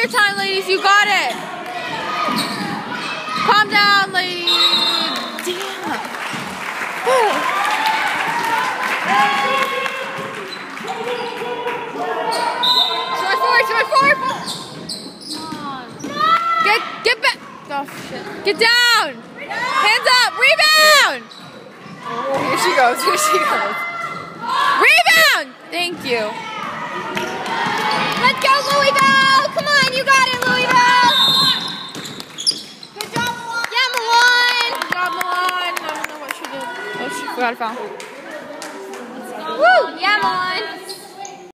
your time, ladies. You got it. Calm down, ladies. Damn. Forward. Get back. Oh shit. Get down. Hands up. Rebound. Oh, here she goes. Rebound. Thank you. Let's go, Louisville. Come on, you got it, Louisville. Good job, Milan. Yeah, Milan. Good job, Milan. I don't know what she did. Oh, she forgot a foul. Woo. Yeah, Milan.